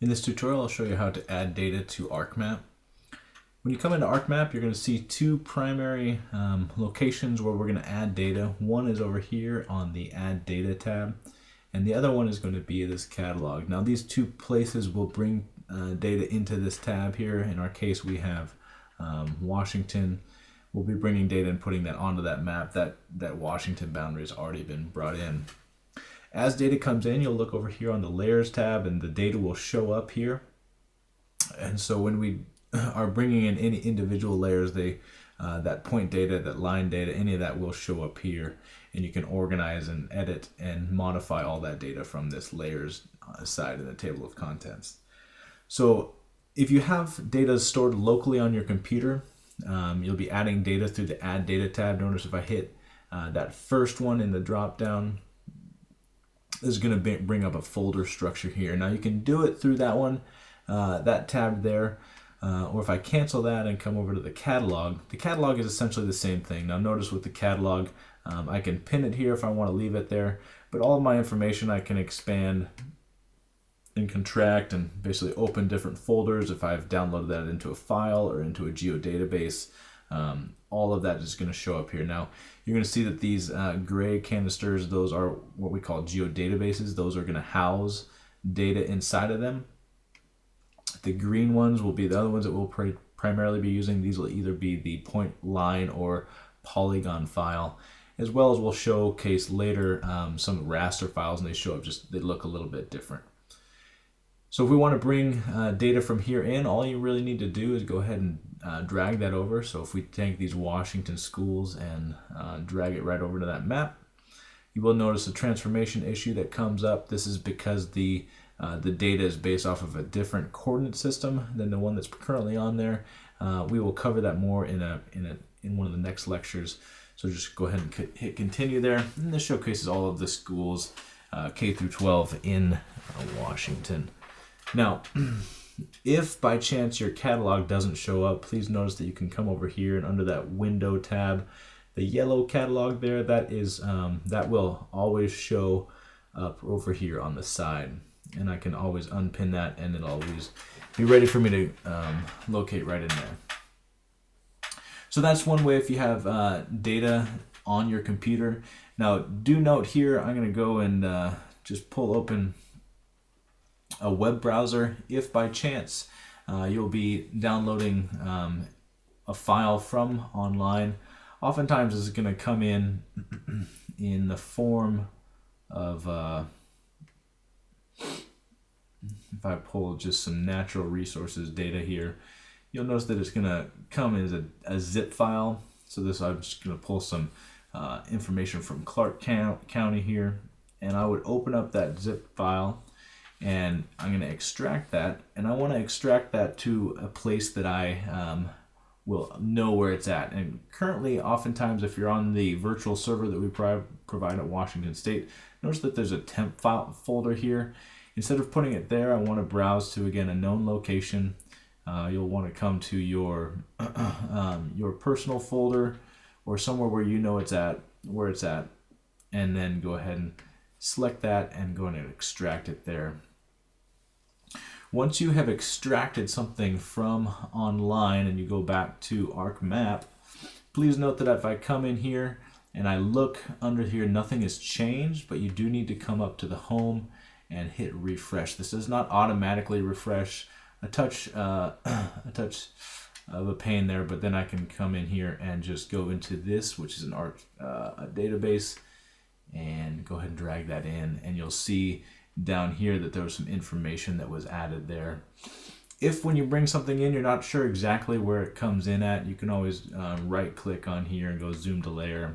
In this tutorial, I'll show you how to add data to ArcMap. When you come into ArcMap, you're going to see two primary locations where we're going to add data. One is over here on the Add Data tab, and the other one is going to be this catalog. Now, these two places will bring data into this tab here. In our case, we have Washington. We'll be bringing data and putting that onto that map. That Washington boundary has already been brought in. As data comes in, you'll look over here on the Layers tab, and the data will show up here. And so when we are bringing in any individual layers, that point data, that line data, any of that will show up here, and you can organize and edit and modify all that data from this Layers side in the table of contents. So if you have data stored locally on your computer, you'll be adding data through the Add Data tab. Notice if I hit that first one in the drop down, this is going to bring up a folder structure here. Now you can do it through that one, that tab there, or if I cancel that and come over to the catalog is essentially the same thing. Now notice with the catalog, I can pin it here if I want to leave it there, but all of my information I can expand and contract and basically open different folders if I've downloaded that into a file or into a geodatabase. All of that is going to show up here. Now you're going to see that these gray canisters, those are what we call geodatabases. Those are going to house data inside of them. The green ones will be the other ones that we'll primarily be using. These will either be the point, line, or polygon file, as well as we'll showcase later some raster files, and they look a little bit different. So if we want to bring data from here in, all you really need to do is go ahead and drag that over. So if we take these Washington schools and drag it right over to that map, you will notice a transformation issue that comes up. This is because the data is based off of a different coordinate system than the one that's currently on there. We will cover that more in one of the next lectures. So just go ahead and hit continue there. And this showcases all of the schools K through 12 in Washington. Now, if by chance your catalog doesn't show up, please notice that you can come over here and under that Window tab, the yellow catalog there, that will always show up over here on the side. And I can always unpin that, and it'll always be ready for me to locate right in there. So that's one way if you have data on your computer. Now, do note here, I'm going to go and just pull open a web browser. If by chance you'll be downloading a file from online, oftentimes it's going to come in the form of if I pull just some natural resources data here, you'll notice that it's going to come as a zip file. So I'm just going to pull some information from Clark County here, and I would open up that zip file, and I'm going to extract that, and I want to extract that to a place that I will know where it's at. And currently, oftentimes, if you're on the virtual server that we provide at Washington State, notice that there's a temp file folder here. Instead of putting it there, I want to browse to, again, a known location. You'll want to come to your personal folder or somewhere where you know where it's at, and then go ahead and select that and go ahead and extract it there. Once you have extracted something from online and you go back to ArcMap, please note that if I come in here and I look under here, nothing has changed, but you do need to come up to the home and hit refresh. This does not automatically refresh. A touch of a pain there, but then I can come in here and just go into this, which is a database, and go ahead and drag that in, and you'll see down here that there was some information that was added there. If when you bring something in, you're not sure exactly where it comes in at, you can always right click on here and go zoom to layer,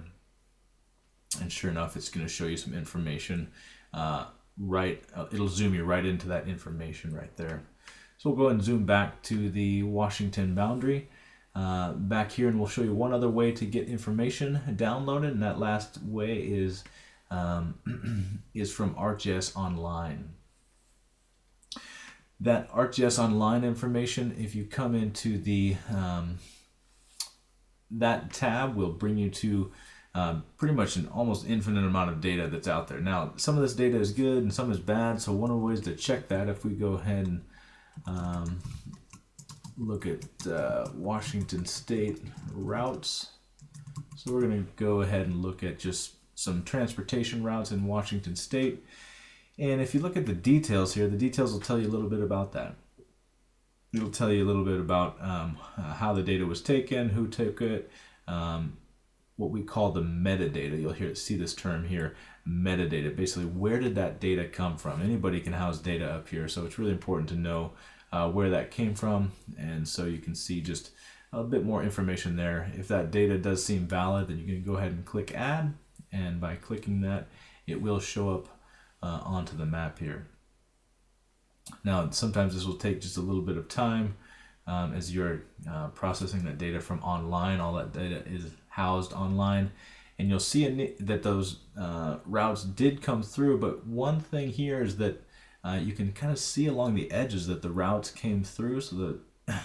and sure enough, it's going to show you some information. It'll zoom you right into that information right there. So we'll go ahead and zoom back to the Washington boundary back here, and we'll show you one other way to get information downloaded, and that last way is from Arcgis Online. That Arcgis Online information, if you come into the that tab, will bring you to pretty much an almost infinite amount of data that's out there. Now, some of this data is good and some is bad, so one of the ways to check that, if we go ahead and look at Washington State routes. So we're going to go ahead and look at just some transportation routes in Washington State. And if you look at the details here, the details will tell you a little bit about that. It'll tell you a little bit about how the data was taken, who took it, what we call the metadata. You'll see this term here, metadata. Basically, where did that data come from? Anybody can house data up here, so it's really important to know where that came from. And so you can see just a bit more information there. If that data does seem valid, then you can go ahead and click Add, and by clicking that, it will show up onto the map here. Now, sometimes this will take just a little bit of time as you're processing that data from online. All that data is housed online, and you'll see that those routes did come through, but one thing here is that you can kind of see along the edges that the routes came through, so that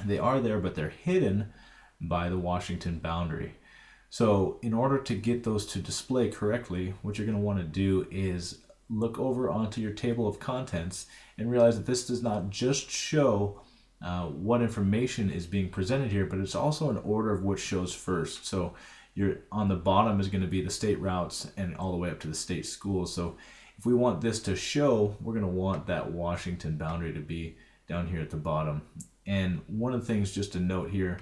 they are there, but they're hidden by the Washington boundary. So in order to get those to display correctly, what you're going to want to do is look over onto your table of contents and realize that this does not just show what information is being presented here, but it's also an order of what shows first. So you're on the bottom is going to be the state routes and all the way up to the state schools. So if we want this to show, we're going to want that Washington boundary to be down here at the bottom. And one of the things just to note here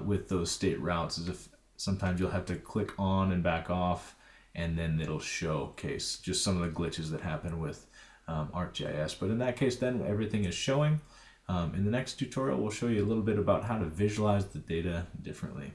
with those state routes is if sometimes you'll have to click on and back off, and then it'll showcase just some of the glitches that happen with ArcGIS. But in that case, then everything is showing. In the next tutorial, we'll show you a little bit about how to visualize the data differently.